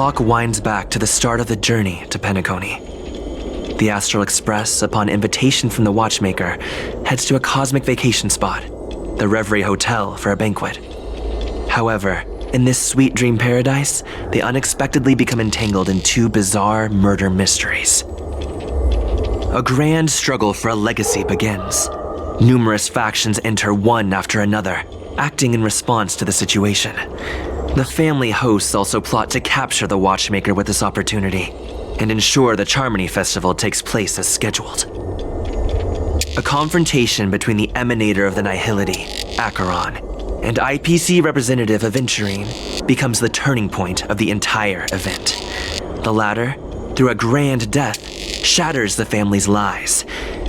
clock winds back to the start of the journey to Penacony. The Astral Express, upon invitation from the watchmaker, heads to a cosmic vacation spot, the Reverie Hotel, for a banquet. However, in this sweet dream paradise, they unexpectedly become entangled in two bizarre murder mysteries. A grand struggle for a legacy begins. Numerous factions enter one after another, acting in response to the situation. The family hosts also plot to capture the watchmaker with this opportunity and ensure the Charmony Festival takes place as scheduled. A confrontation between the emanator of the Nihility, Acheron, and IPC representative Aventurine becomes the turning point of the entire event. The latter, through a grand death, shatters the family's lies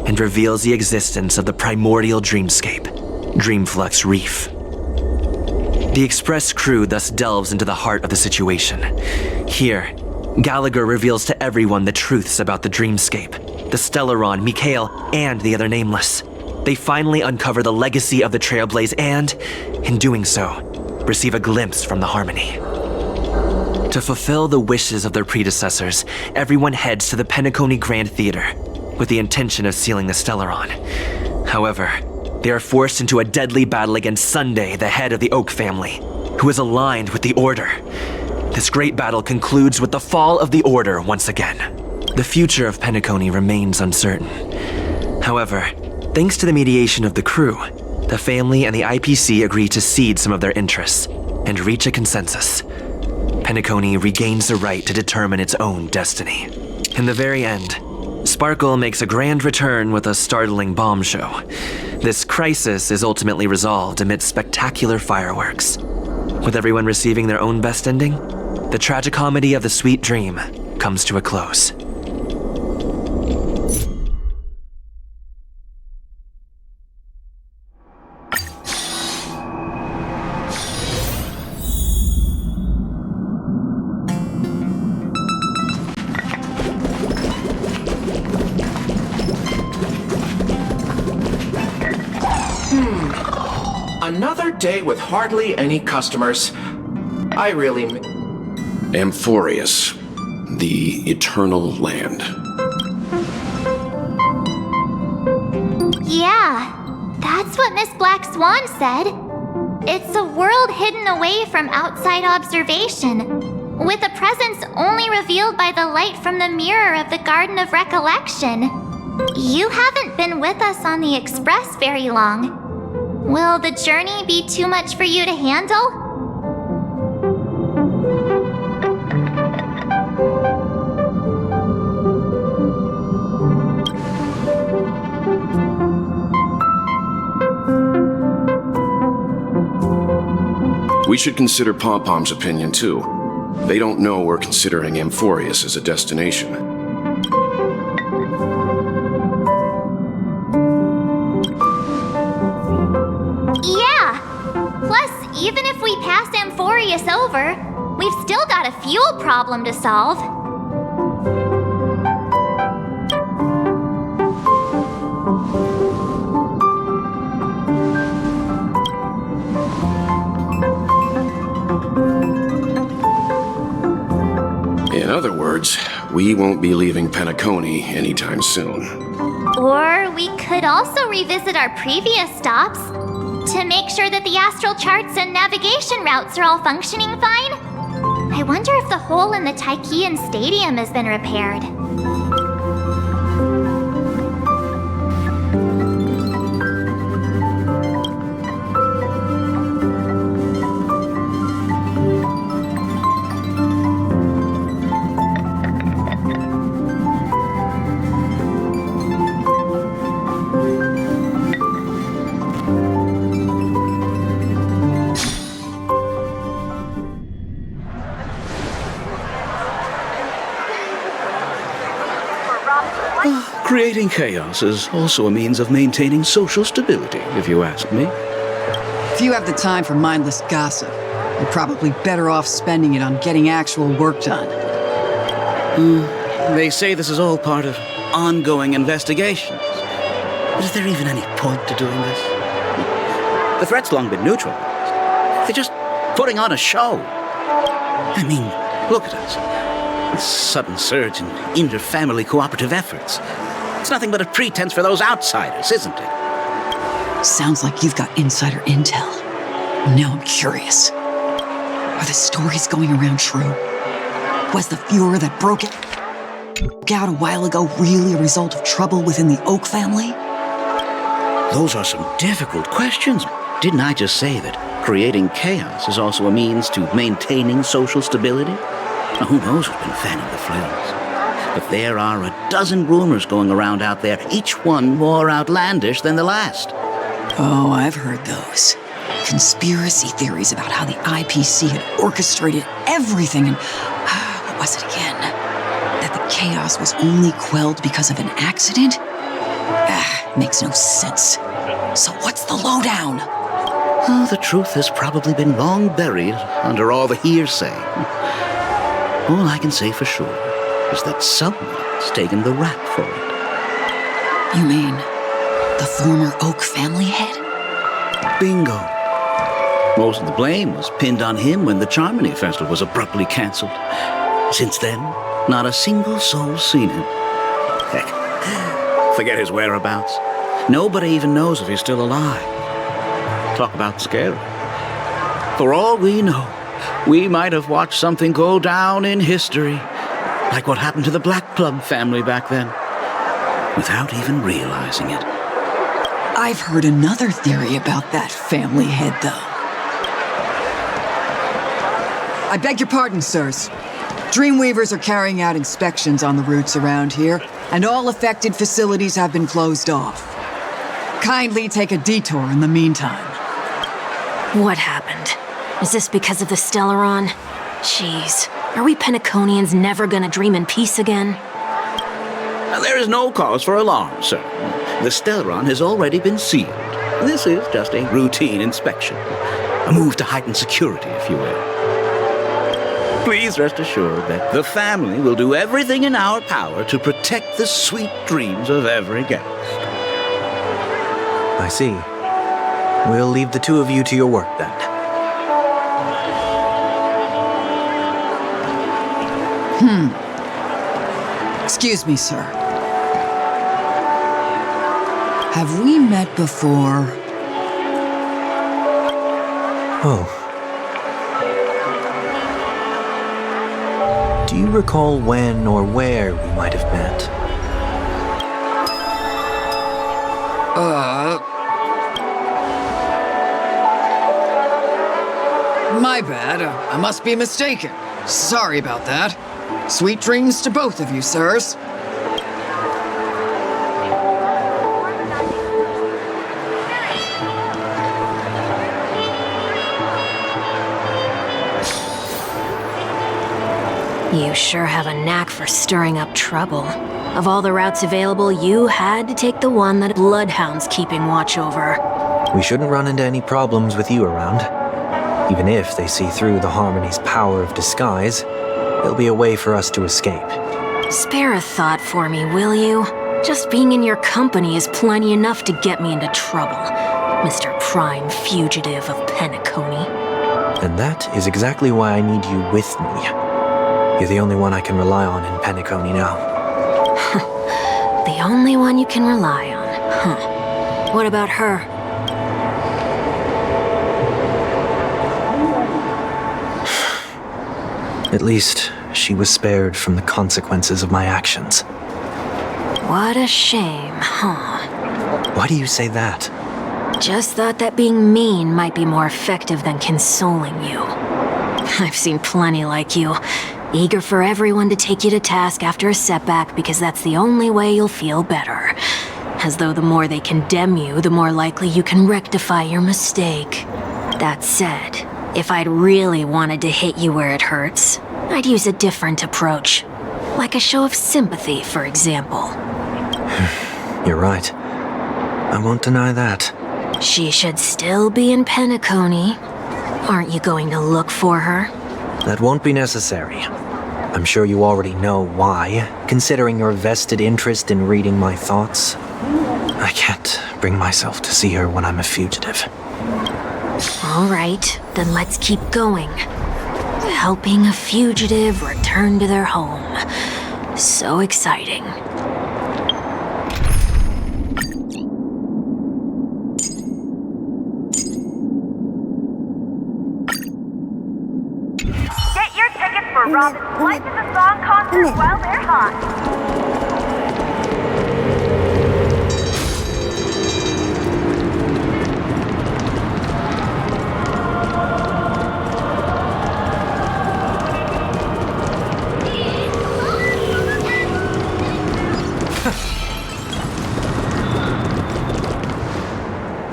and reveals the existence of the primordial dreamscape, Dreamflux Reef. The Express crew thus delves into the heart of the situation. Here, Gallagher reveals to everyone the truths about the dreamscape, the Stellaron, Mikhail, and the other nameless. They finally uncover the legacy of the Trailblaze and, in doing so, receive a glimpse from the Harmony. To fulfill the wishes of their predecessors, everyone heads to the Penacony Grand Theater with the intention of sealing the Stellaron. However, they are forced into a deadly battle against Sunday, the head of the Oak family, who is aligned with the Order. This great battle concludes with the fall of the Order once again. The future of Penacony remains uncertain. However, thanks to the mediation of the crew, the family and the IPC agree to cede some of their interests and reach a consensus. Penacony regains the right to determine its own destiny. In the very end, Sparkle makes a grand return with a startling bomb show. This crisis is ultimately resolved amid spectacular fireworks. With everyone receiving their own best ending, the tragicomedy of the sweet dream comes to a close. Another day with hardly any customers. Amphorius, the Eternal Land. Yeah, that's what Miss Black Swan said. It's a world hidden away from outside observation, with a presence only revealed by the light from the mirror of the Garden of Recollection. You haven't been with us on the Express very long. Will the journey be too much for you to handle? We should consider Pom-Pom's opinion too. They don't know we're considering Amphorius as a destination. Even if we pass Amphorius over, we've still got a fuel problem to solve. In other words, we won't be leaving Penacony anytime soon. Or we could also revisit our previous stops to make sure that the astral charts and navigation routes are all functioning fine. I wonder if the hole in the Tychean Stadium has been repaired. Creating chaos is also a means of maintaining social stability, if you ask me. If you have the time for mindless gossip, you're probably better off spending it on getting actual work done. They say this is all part of ongoing investigations. But is there even any point to doing this? The threat's long been neutralized. They're just putting on a show. I mean, Look at us. This sudden surge in inter-family cooperative efforts. It's nothing but a pretense for those outsiders, isn't it? Sounds like you've got insider intel. Now I'm curious. Are the stories going around true? Was the furor that broke out a while ago really a result of trouble within the Oak family? Those are some difficult questions. Didn't I just say that creating chaos is also a means to maintaining social stability? Now, who knows who's been fanning the flames? But there are a dozen rumors going around out there, each one more outlandish than the last. Oh, I've heard those. Conspiracy theories about how the IPC had orchestrated everything and... what was it again? That the chaos was only quelled because of an accident? Makes no sense. So what's the lowdown? Oh, the truth has probably been long buried under all the hearsay. All I can say for sure is that someone's taken the rap for it. You mean the former Oak family head? Bingo. Most of the blame was pinned on him when the Charmony Festival was abruptly cancelled. Since then, not a single soul's seen him. Heck, forget his whereabouts. Nobody even knows if he's still alive. Talk about scary. For all we know, we might have watched something go down in history, like what happened to the Black Club family back then, without even realizing it. I've heard another theory about that family head, though. I beg your pardon, sirs. Dreamweavers are carrying out inspections on the routes around here, and all affected facilities have been closed off. Kindly take a detour in the meantime. What happened? Is this because of the Stellaron? Jeez, are we Penaconians never gonna dream in peace again? There is no cause for alarm, sir. The Stellaron has already been sealed. This is just a routine inspection. A move to heighten security, if you will. Please rest assured that the family will do everything in our power to protect the sweet dreams of every guest. I see. We'll leave the two of you to your work then. Excuse me, sir. Have we met before? Oh. Do you recall when or where we might have met? My bad. I must be mistaken. Sorry about that. Sweet dreams to both of you, sirs. You sure have a knack for stirring up trouble. Of all the routes available, you had to take the one that Bloodhound's keeping watch over. We shouldn't run into any problems with you around. Even if they see through the Harmony's power of disguise, there'll be a way for us to escape. Spare a thought for me, will you? Just being in your company is plenty enough to get me into trouble, Mr. Prime Fugitive of Penacony. And that is exactly why I need you with me. You're the only one I can rely on in Penacony now. The only one you can rely on, huh? What about her? At least, she was spared from the consequences of my actions. What a shame, huh? Why do you say that? Just thought that being mean might be more effective than consoling you. I've seen plenty like you, eager for everyone to take you to task after a setback because that's the only way you'll feel better. As though the more they condemn you, the more likely you can rectify your mistake. That said, if I'd really wanted to hit you where it hurts, I'd use a different approach. Like a show of sympathy, for example. You're right. I won't deny that. She should still be in Penacony. Aren't you going to look for her? That won't be necessary. I'm sure you already know why, considering your vested interest in reading my thoughts. I can't bring myself to see her when I'm a fugitive. All right, then let's keep going. Helping a fugitive return to their home. So exciting. Get your tickets for Robin's Life is a Song concert while they're hot.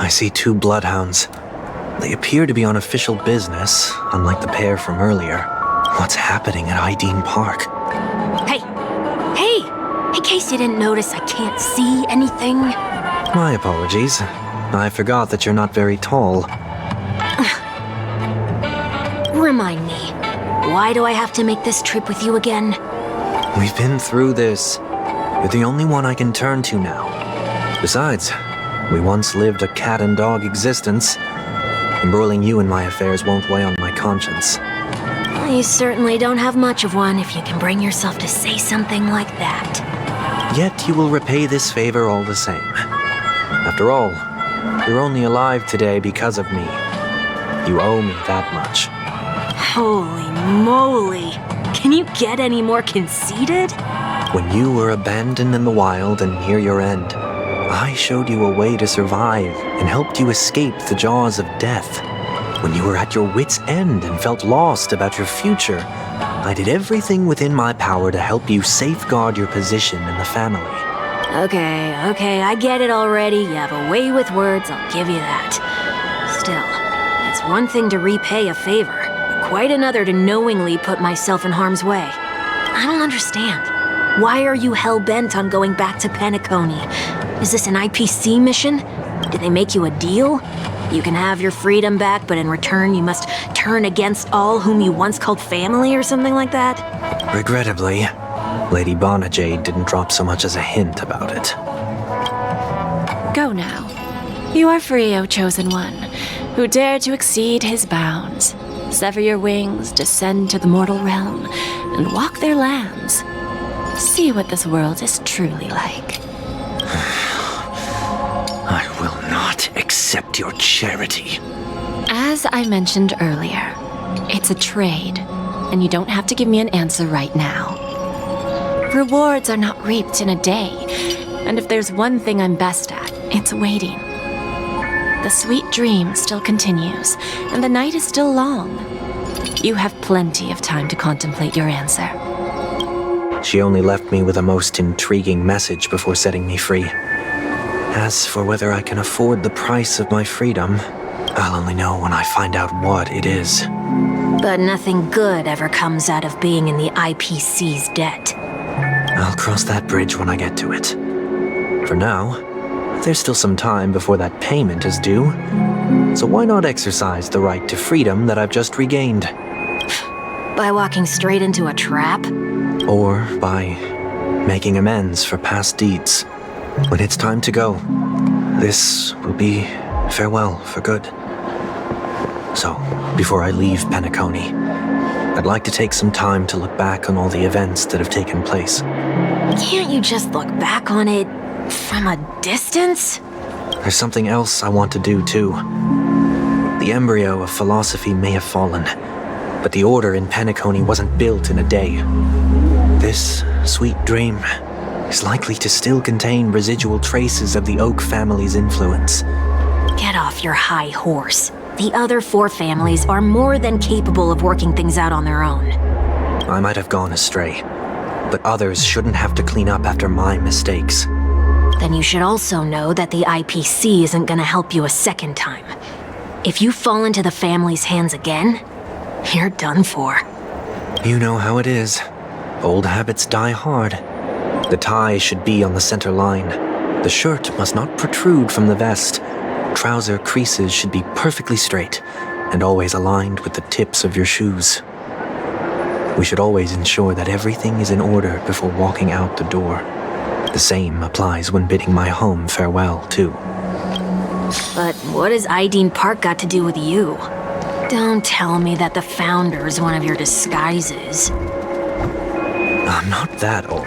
I see 2 bloodhounds. They appear to be on official business, unlike the pair from earlier. What's happening at Ideen Park? Hey! Hey! In case you didn't notice, I can't see anything. My apologies. I forgot that you're not very tall. Remind me, why do I have to make this trip with you again? We've been through this. You're the only one I can turn to now. Besides, we once lived a cat and dog existence. Embroiling you in my affairs won't weigh on my conscience. You certainly don't have much of one if you can bring yourself to say something like that. Yet you will repay this favor all the same. After all, you're only alive today because of me. You owe me that much. Holy moly! Can you get any more conceited? When you were abandoned in the wild and near your end, I showed you a way to survive and helped you escape the jaws of death. When you were at your wit's end and felt lost about your future, I did everything within my power to help you safeguard your position in the family. Okay, I get it already. You have a way with words, I'll give you that. Still, it's one thing to repay a favor, but quite another to knowingly put myself in harm's way. I don't understand. Why are you hell-bent on going back to Penacony? Is this an IPC mission? Did they make you a deal? You can have your freedom back, but in return you must turn against all whom you once called family or something like that? Regrettably, Lady Bonajade didn't drop so much as a hint about it. Go now. You are free, O Chosen One, who dare to exceed his bounds. Sever your wings, descend to the mortal realm, and walk their lands. See what this world is truly like. I will not accept your charity. As I mentioned earlier, it's a trade, and you don't have to give me an answer right now. Rewards are not reaped in a day, and if there's one thing I'm best at, it's waiting. The sweet dream still continues, and the night is still long. You have plenty of time to contemplate your answer. She only left me with a most intriguing message before setting me free. As for whether I can afford the price of my freedom, I'll only know when I find out what it is. But nothing good ever comes out of being in the IPC's debt. I'll cross that bridge when I get to it. For now, there's still some time before that payment is due. So why not exercise the right to freedom that I've just regained? By walking straight into a trap? Or by making amends for past deeds. When it's time to go, this will be farewell for good. So, before I leave Penacony, I'd like to take some time to look back on all the events that have taken place. Can't you just look back on it from a distance? There's something else I want to do too. The embryo of philosophy may have fallen, but the order in Penacony wasn't built in a day. This sweet dream is likely to still contain residual traces of the Oak family's influence. Get off your high horse. The other 4 families are more than capable of working things out on their own. I might have gone astray, but others shouldn't have to clean up after my mistakes. Then you should also know that the IPC isn't gonna help you a second time. If you fall into the family's hands again, you're done for. You know how it is. Old habits die hard. The tie should be on the center line. The shirt must not protrude from the vest. Trouser creases should be perfectly straight and always aligned with the tips of your shoes. We should always ensure that everything is in order before walking out the door. The same applies when bidding my home farewell, too. But what has Ideen Park got to do with you? Don't tell me that the Founder's one of your disguises. I'm not that old.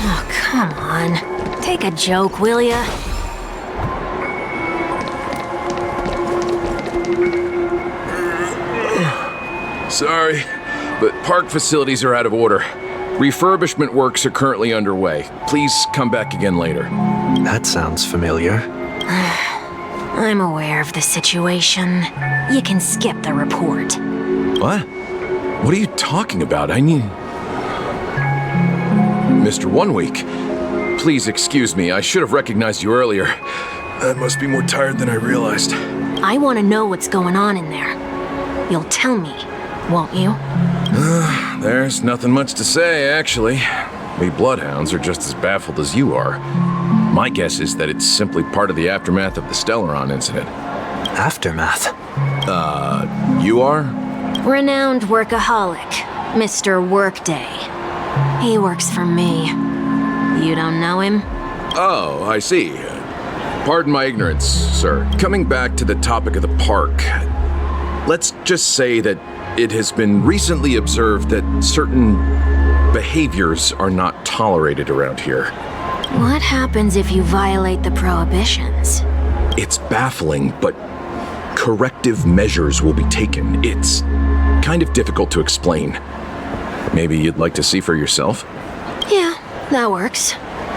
Oh, come on. Take a joke, will ya? Sorry, but park facilities are out of order. Refurbishment works are currently underway. Please come back again later. That sounds familiar. I'm aware of the situation. You can skip the report. What? What are you talking about? I mean... Mr. 1 Week, please excuse me. I should have recognized you earlier. I must be more tired than I realized. I want to know what's going on in there. You'll tell me, won't you? There's nothing much to say, actually. We bloodhounds are just as baffled as you are. My guess is that it's simply part of the aftermath of the Stellaron incident. Aftermath? You are? Renowned workaholic, Mr. Workday. He works for me. You don't know him? Oh, I see. Pardon my ignorance, sir. Coming back to the topic of the park, let's just say that it has been recently observed that certain behaviors are not tolerated around here. What happens if you violate the prohibitions? It's baffling, but corrective measures will be taken. It's kind of difficult to explain. Maybe you'd like to see for yourself? Yeah, that works.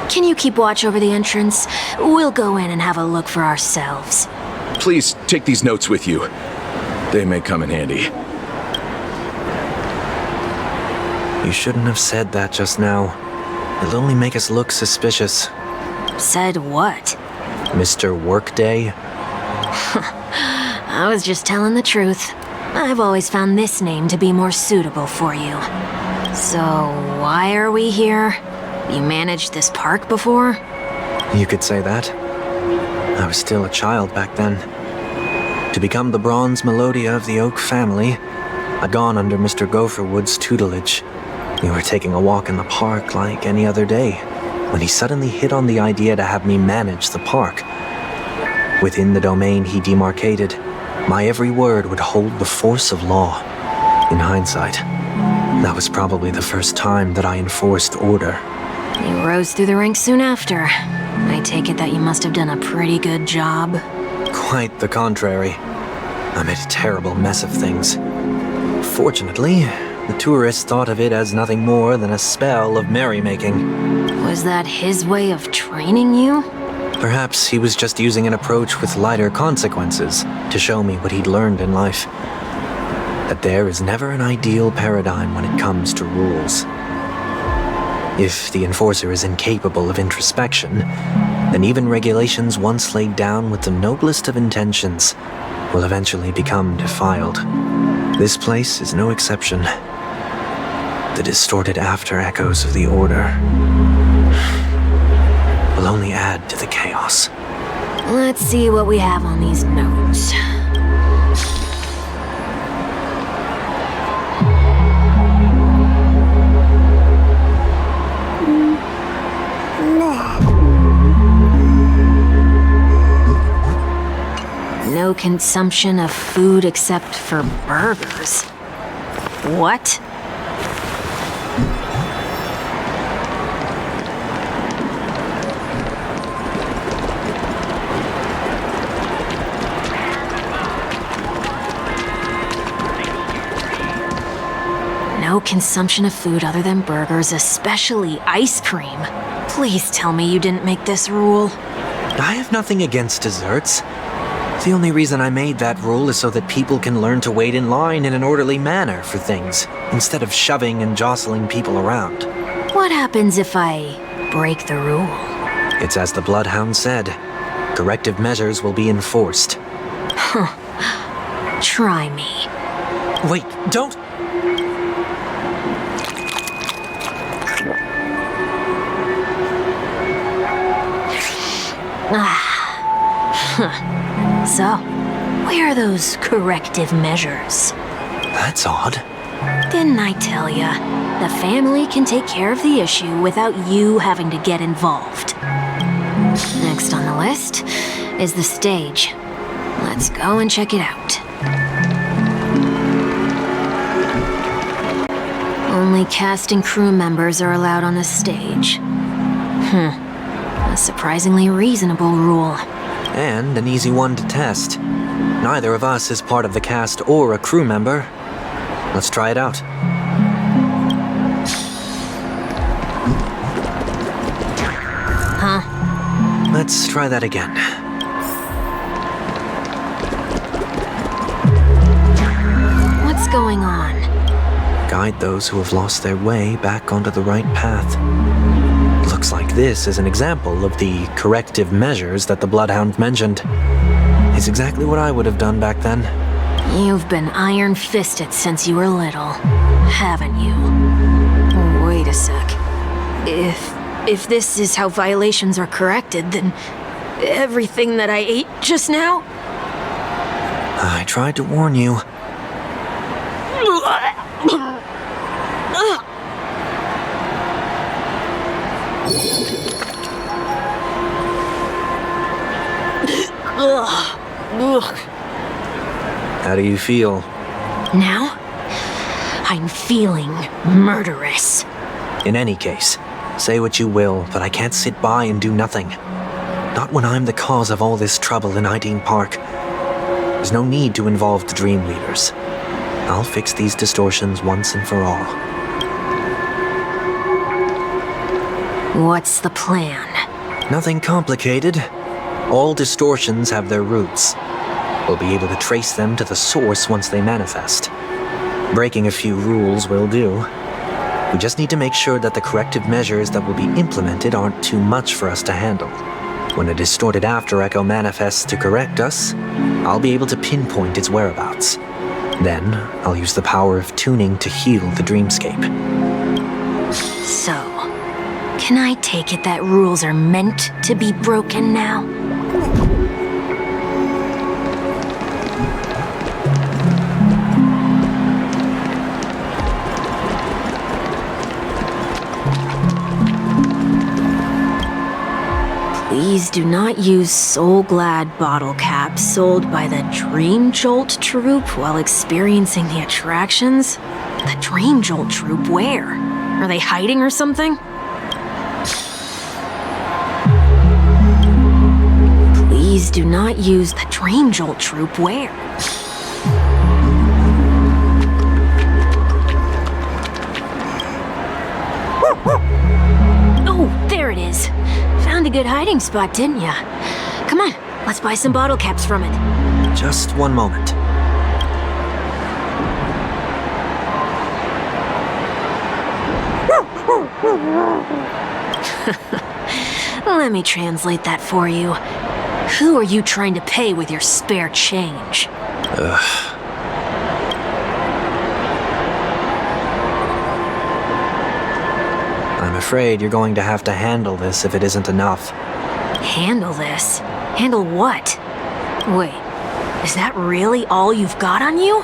Can you keep watch over the entrance? We'll go in and have a look for ourselves. Please take these notes with you. They may come in handy. You shouldn't have said that just now. It'll only make us look suspicious. Said what? Mr. Workday? I was just telling the truth. I've always found this name to be more suitable for you. So, why are we here? You managed this park before? You could say that. I was still a child back then. To become the bronze Melodia of the Oak family, I'd gone under Mr. Gopherwood's tutelage. We were taking a walk in the park like any other day, when he suddenly hit on the idea to have me manage the park. Within the domain he demarcated, my every word would hold the force of law. In hindsight, that was probably the first time that I enforced order. You rose through the ranks soon after. I take it that you must have done a pretty good job. Quite the contrary. I made a terrible mess of things. Fortunately, the tourists thought of it as nothing more than a spell of merrymaking. Was that his way of training you? Perhaps he was just using an approach with lighter consequences to show me what he'd learned in life. That there is never an ideal paradigm when it comes to rules. If the enforcer is incapable of introspection, then even regulations once laid down with the noblest of intentions will eventually become defiled. This place is no exception. The distorted after echoes of the Order will only add to the chaos. Let's see what we have on these notes. No consumption of food except for burgers. What? No consumption of food other than burgers, especially ice cream. Please tell me you didn't make this rule. I have nothing against desserts. The only reason I made that rule is so that people can learn to wait in line in an orderly manner for things, instead of shoving and jostling people around. What happens if I break the rule? It's as the Bloodhound said. Corrective measures will be enforced. Huh. Try me. Wait, don't... So, where are those corrective measures? That's odd. Didn't I tell ya? The family can take care of the issue without you having to get involved. Next on the list is the stage. Let's go and check it out. Only cast and crew members are allowed on the stage. A surprisingly reasonable rule. And an easy one to test. Neither of us is part of the cast or a crew member. Let's try it out. Huh? Let's try that again. What's going on? Guide those who have lost their way back onto the right path. Looks like this is an example of the corrective measures that the Bloodhound mentioned. It's exactly what I would have done back then. You've been iron-fisted since you were little, haven't you? Wait a sec. If this is how violations are corrected, then everything that I ate just now? I tried to warn you. How do you feel? Now? I'm feeling murderous. In any case, say what you will, but I can't sit by and do nothing. Not when I'm the cause of all this trouble in Ideen Park. There's no need to involve the Dream Leaders. I'll fix these distortions once and for all. What's the plan? Nothing complicated. All distortions have their roots. We'll be able to trace them to the source once they manifest. Breaking a few rules will do. We just need to make sure that the corrective measures that will be implemented aren't too much for us to handle. When a distorted after echo manifests to correct us, I'll be able to pinpoint its whereabouts. Then, I'll use the power of tuning to heal the dreamscape. So, can I take it that rules are meant to be broken now? Please do not use Soul Glad bottle caps sold by the Dream Jolt Troupe while experiencing the attractions. The Dream Jolt Troupe, where? Are they hiding or something? Please do not use the Dream Jolt Troupe, where? Oh, there it is. Found a good hiding spot, didn't ya? Come on, let's buy some bottle caps from it. Just one moment. Let me translate that for you. Who are you trying to pay with your spare change? I'm afraid you're going to have to handle this if it isn't enough. Handle this? Handle what? Wait, is that really all you've got on you?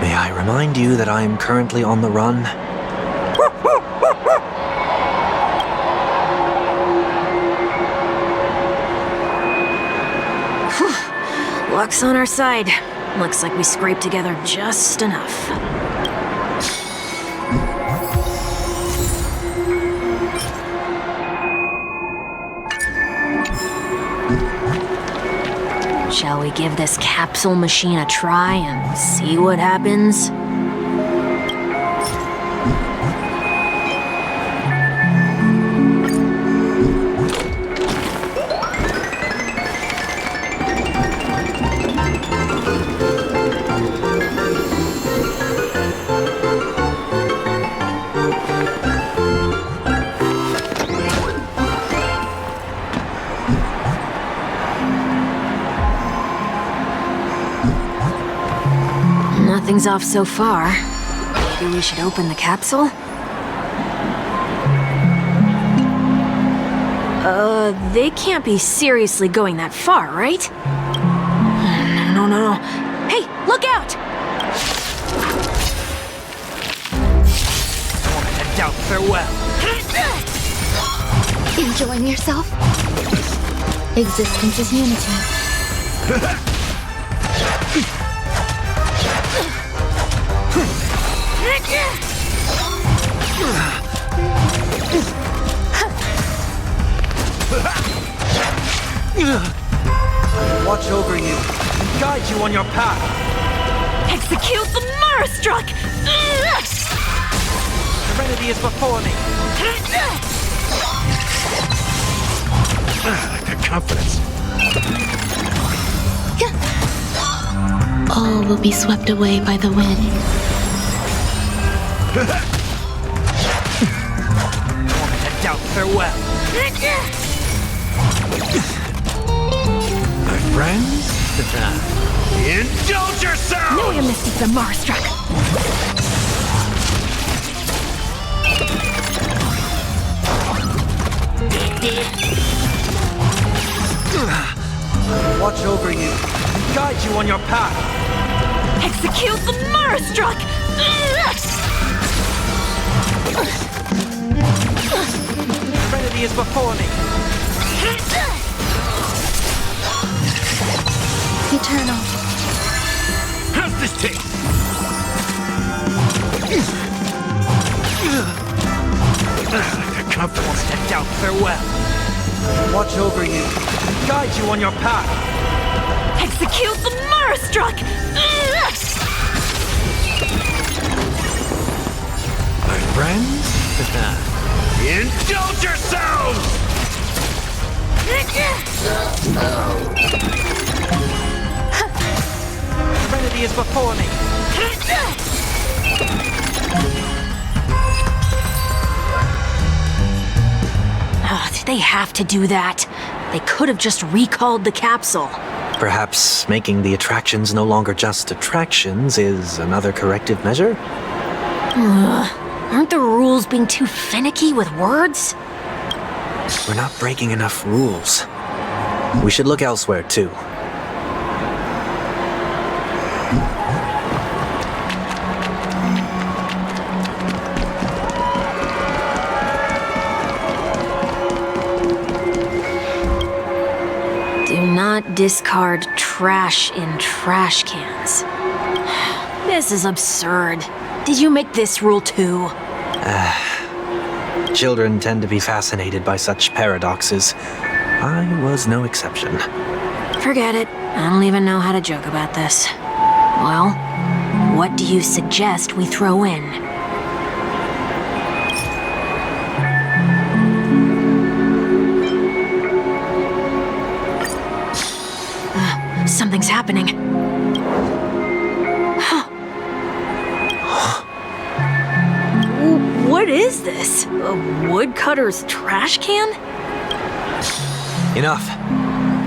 May I remind you that I am currently on the run? Luck's on our side. Looks like we scraped together just enough. Shall we give this capsule machine a try and see what happens? Nothing's off so far. Maybe we should open the capsule? They can't be seriously going that far, right? No. Hey, look out! And out farewell. Enjoying yourself? Existence is unity. Watch over you and guide you on your path. Execute the Marastruck! Serenity is before me. That confidence. All will be swept away by the wind. Moment to doubt farewell. My friends? Indulge yourself! Know your mistakes, the Marastruck! Watch over you and guide you on your path. Execute the Marastruck! Serenity is before me. Eternal. How's this taste? That confidence. Moment to doubt farewell. Watch over you and guide you on your path. Execute the Marastruck! My friends? Indulge yourselves! Serenity is before me. Did they have to do that? They could have just recalled the capsule. Perhaps making the attractions no longer just attractions is another corrective measure? Aren't the rules being too finicky with words? We're not breaking enough rules. We should look elsewhere, too. Do not discard trash in trash cans. This is absurd. Did you make this rule too? Children tend to be fascinated by such paradoxes. I was no exception. Forget it. I don't even know how to joke about this. Well, what do you suggest we throw in? Something's happening. What is this? A woodcutter's trash can? Enough.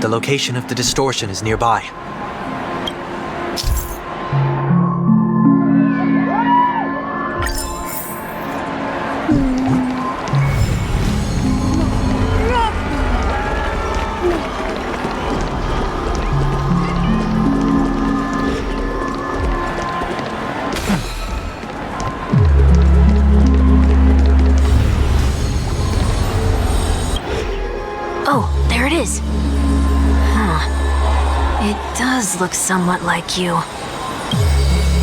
The location of the distortion is nearby. Oh, there it is. Huh. It does look somewhat like you.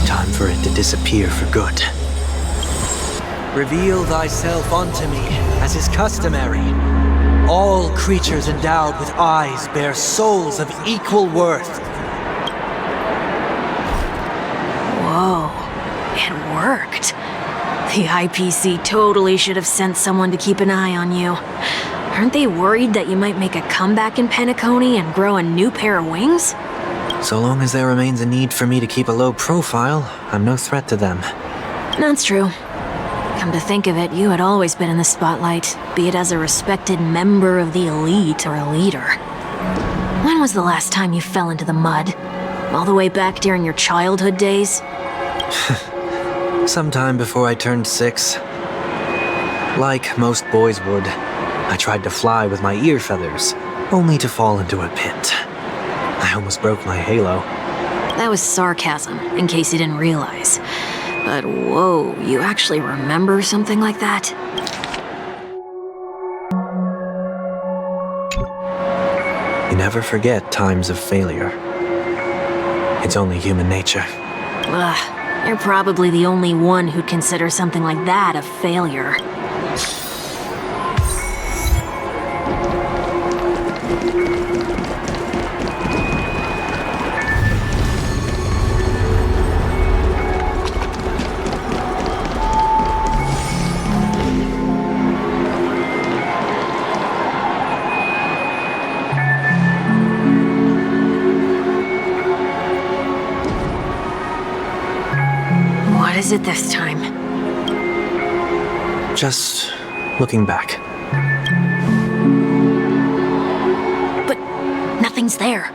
Time for it to disappear for good. Reveal thyself unto me, as is customary. All creatures endowed with eyes bear souls of equal worth. Whoa, it worked. The IPC totally should have sent someone to keep an eye on you. Aren't they worried that you might make a comeback in Penacony and grow a new pair of wings? So long as there remains a need for me to keep a low profile, I'm no threat to them. That's true. Come to think of it, you had always been in the spotlight, be it as a respected member of the elite or a leader. When was the last time you fell into the mud? All the way back during your childhood days? Sometime before I turned 6. Like most boys would, I tried to fly with my ear feathers, only to fall into a pit. I almost broke my halo. That was sarcasm, in case you didn't realize. But whoa, you actually remember something like that? You never forget times of failure. It's only human nature. Ugh, you're probably the only one who'd consider something like that a failure. What is it this time? Just looking back. But nothing's there.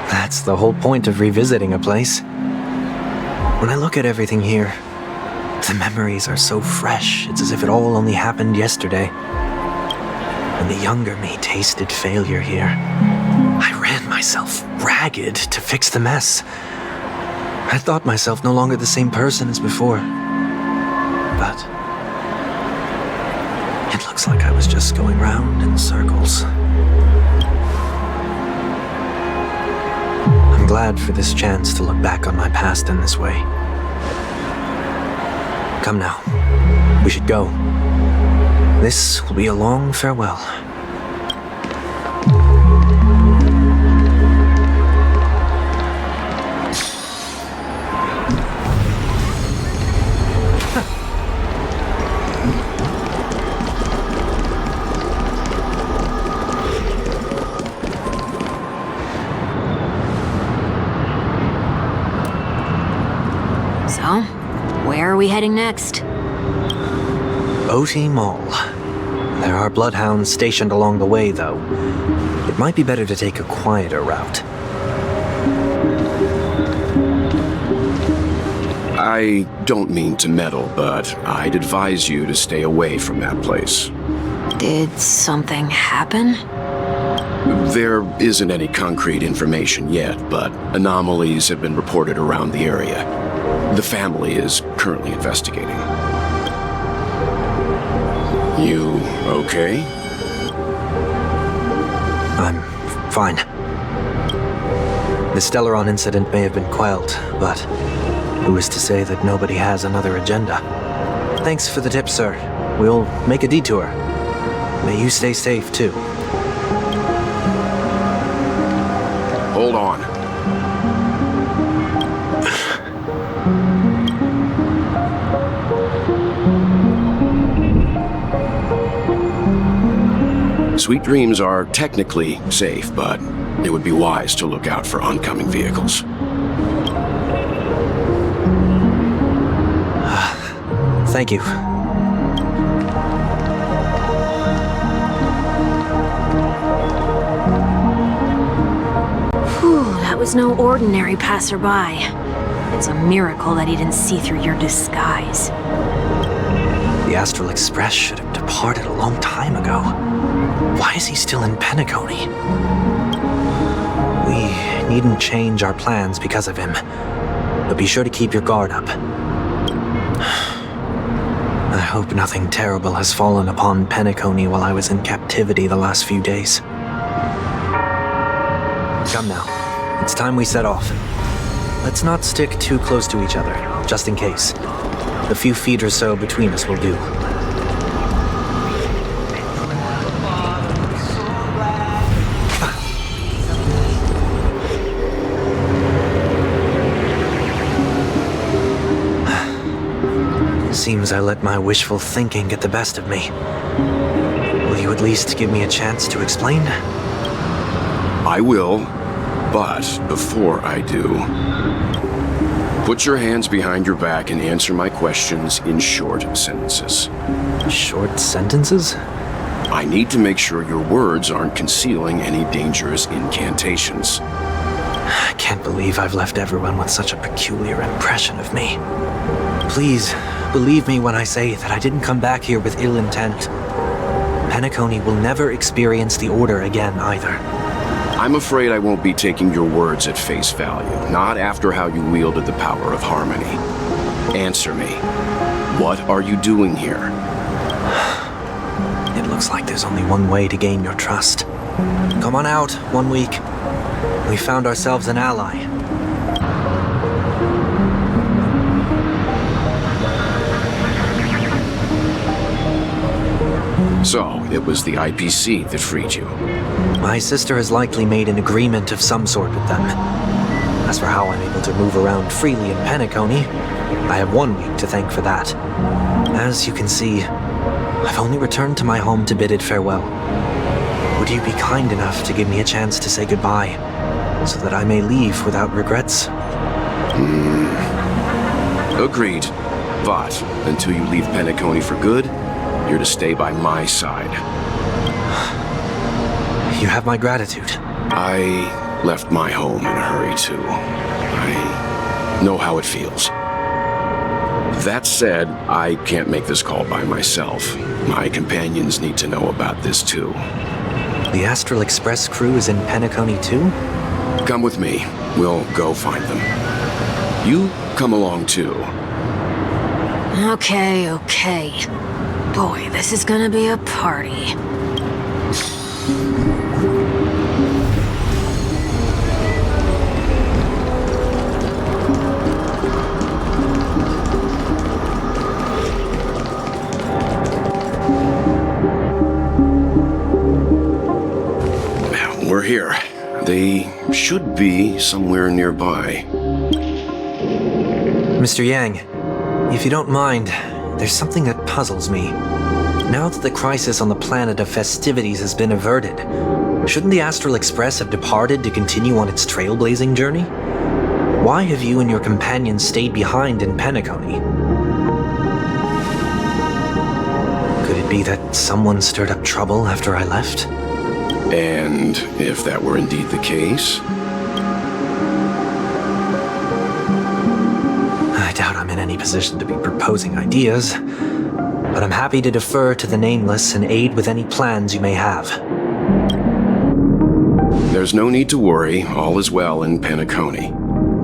That's the whole point of revisiting a place. When I look at everything here, the memories are so fresh, it's as if it all only happened yesterday. When the younger me tasted failure here, I ran myself ragged to fix the mess. I thought myself no longer the same person as before. But it looks like I was just going round in circles. I'm glad for this chance to look back on my past in this way. Come now, we should go. This will be a long farewell. So, where are we heading next? OT Mall. There are bloodhounds stationed along the way, though. It might be better to take a quieter route. I don't mean to meddle, but I'd advise you to stay away from that place. Did something happen? There isn't any concrete information yet, but anomalies have been reported around the area. The family is currently investigating. You okay? I'm fine. The Stellaron incident may have been quelled, but who is to say that nobody has another agenda? Thanks for the tip, sir. We'll make a detour. May you stay safe, too. Hold on. Sweet Dreams are technically safe, but it would be wise to look out for oncoming vehicles. Thank you. Whew, that was no ordinary passerby. It's a miracle that he didn't see through your disguise. The Astral Express should have departed a long time ago. Why is he still in Penacony? We needn't change our plans because of him, but be sure to keep your guard up. I hope nothing terrible has fallen upon Penacony while I was in captivity the last few days. Come now, it's time we set off. Let's not stick too close to each other, just in case. A few feet or so between us will do. Seems I let my wishful thinking get the best of me. Will you at least give me a chance to explain? I will, but before I do, put your hands behind your back and answer my questions in short sentences. Short sentences? I need to make sure your words aren't concealing any dangerous incantations. I can't believe I've left everyone with such a peculiar impression of me. Please, believe me when I say that I didn't come back here with ill intent. Penacony will never experience the Order again, either. I'm afraid I won't be taking your words at face value, not after how you wielded the power of harmony. Answer me. What are you doing here? It looks like there's only one way to gain your trust. Come on out, 1 week. We found ourselves an ally. So, it was the IPC that freed you. My sister has likely made an agreement of some sort with them. As for how I'm able to move around freely in Penacony, I have 1 week to thank for that. As you can see, I've only returned to my home to bid it farewell. Would you be kind enough to give me a chance to say goodbye, so that I may leave without regrets? Agreed. But until you leave Penacony for good, you're to stay by my side. You have my gratitude. I left my home in a hurry, too. I know how it feels. That said, I can't make this call by myself. My companions need to know about this, too. The Astral Express crew is in Penacony, too? Come with me. We'll go find them. You come along, too. Okay. Boy, this is gonna be a party. We're here. They should be somewhere nearby. Mr. Yang, if you don't mind, there's something that puzzles me. Now that the crisis on the planet of festivities has been averted, shouldn't the Astral Express have departed to continue on its trailblazing journey? Why have you and your companions stayed behind in Penacony? Could it be that someone stirred up trouble after I left? And if that were indeed the case? I doubt I'm in any position to be proposing ideas, but I'm happy to defer to the Nameless and aid with any plans you may have. There's no need to worry. All is well in Penacony.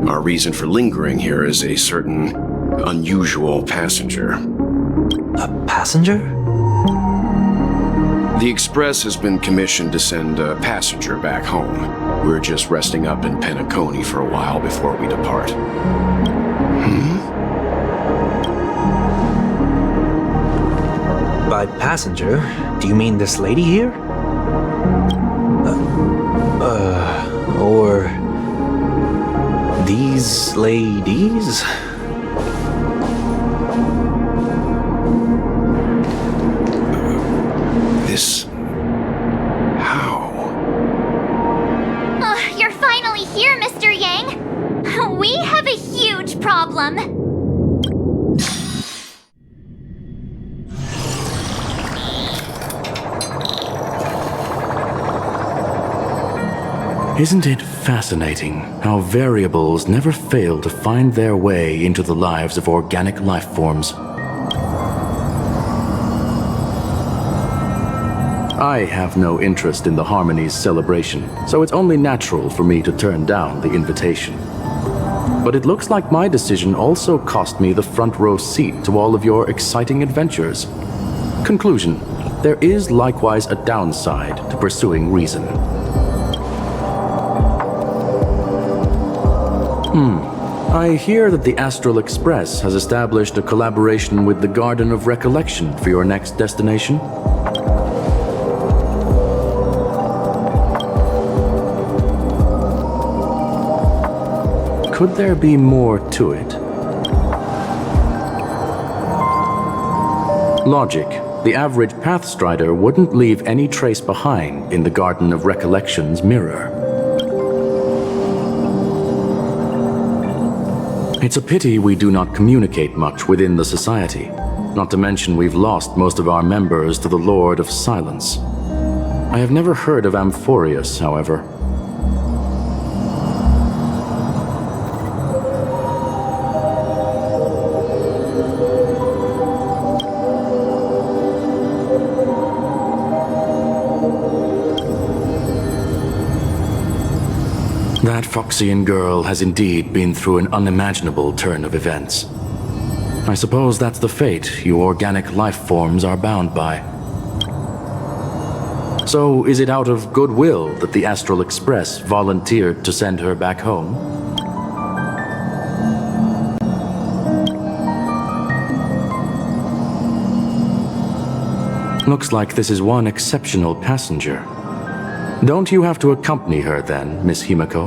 Our reason for lingering here is a certain unusual passenger. A passenger? The Express has been commissioned to send a passenger back home. We're just resting up in Penacony for a while before we depart. By passenger, do you mean this lady here? Or these ladies? How? You're finally here, Mr. Yang. We have a huge problem. Isn't it fascinating how variables never fail to find their way into the lives of organic life forms? I have no interest in the Harmony's celebration, so it's only natural for me to turn down the invitation. But it looks like my decision also cost me the front row seat to all of your exciting adventures. Conclusion: there is likewise a downside to pursuing reason. I hear that the Astral Express has established a collaboration with the Garden of Recollection for your next destination. Could there be more to it? Logic. The average Pathstrider wouldn't leave any trace behind in the Garden of Recollection's mirror. It's a pity we do not communicate much within the society. Not to mention we've lost most of our members to the Lord of Silence. I have never heard of Amphorius, however. That Foxian girl has indeed been through an unimaginable turn of events. I suppose that's the fate you organic life forms are bound by. So, is it out of goodwill that the Astral Express volunteered to send her back home? Looks like this is one exceptional passenger. Don't you have to accompany her then, Miss Himiko?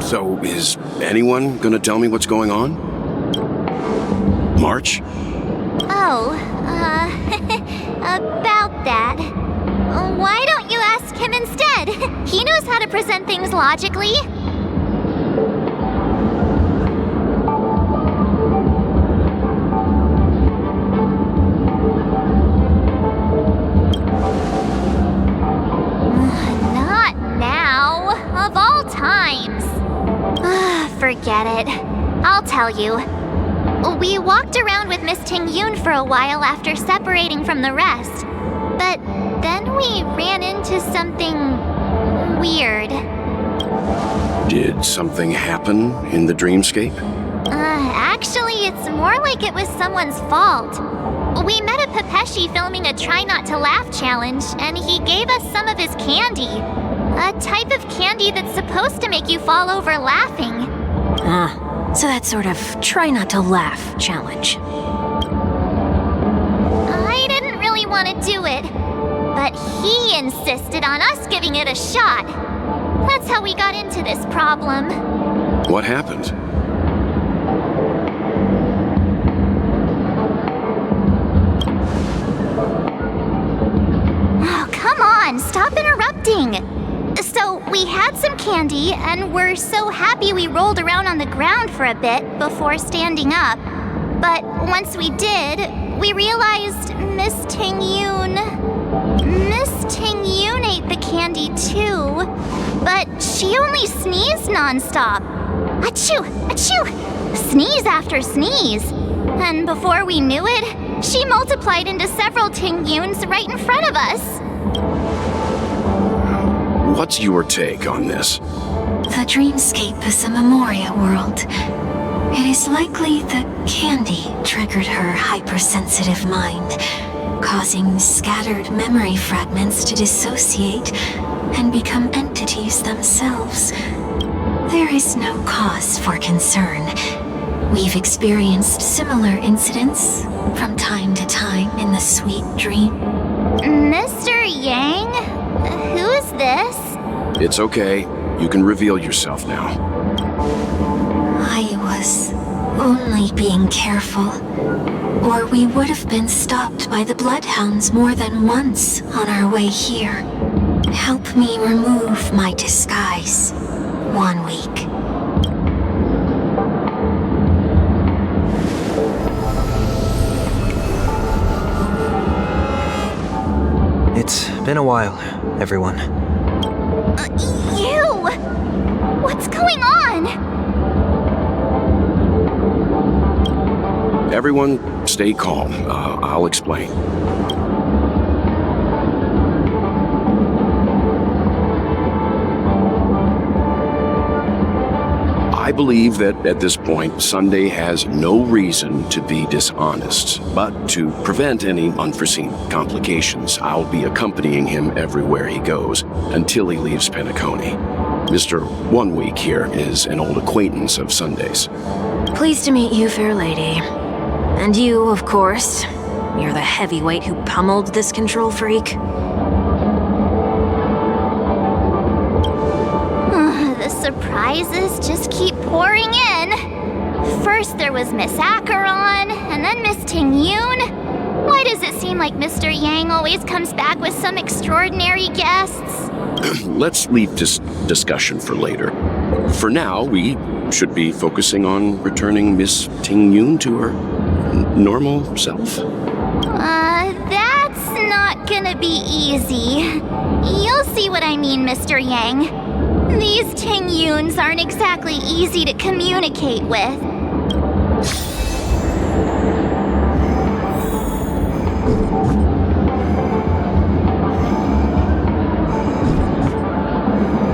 So, is anyone gonna tell me what's going on? March? Oh, about that. Why don't you ask him instead? He knows how to present things logically. Not now. Of all times. Forget it. I'll tell you. We walked around with Miss Ting-Yoon for a while after separating from the rest. But then we ran into something weird. Did something happen in the dreamscape? Actually, it's more like it was someone's fault. We met a Pepeshi filming a Try Not to Laugh challenge, and he gave us some of his candy. A type of candy that's supposed to make you fall over laughing. So that sort of try not to laugh challenge. I didn't really want to do it, but he insisted on us giving it a shot. That's how we got into this problem. What happened? Oh, come on, stop interrupting. So, we had some candy, and we're so happy we rolled around on the ground for a bit before standing up. But once we did, we realized Miss Ting-Yoon ate the candy too, but she only sneezed nonstop. Achoo! Achoo! Sneeze after sneeze. And before we knew it, she multiplied into several Ting-Yoons right in front of us. What's your take on this? The dreamscape is a Memoria world. It is likely the candy triggered her hypersensitive mind, causing scattered memory fragments to dissociate and become entities themselves. There is no cause for concern. We've experienced similar incidents from time to time in the sweet dream. Mr. Yang? Who's this? It's okay. You can reveal yourself now. I was only being careful, or we would have been stopped by the Bloodhounds more than once on our way here. Help me remove my disguise. 1 week. It's been a while, everyone. You! What's going on? Everyone, stay calm. I'll explain. I believe that at this point, Sunday has no reason to be dishonest. But to prevent any unforeseen complications, I'll be accompanying him everywhere he goes until he leaves Penacony. Mr. 1 Week here is an old acquaintance of Sunday's. Pleased to meet you, fair lady. And you, of course. You're the heavyweight who pummeled this control freak. The surprises just keep pouring in. First there was Miss Acheron, and then Miss Ting-Yoon. Why does it seem like Mr. Yang always comes back with some extraordinary guests? Let's leave this discussion for later. For now, we should be focusing on returning Miss Ting-Yoon to her normal self. That's not gonna be easy. You'll see what I mean, Mr. Yang. These Ting-Yoons aren't exactly easy to communicate with.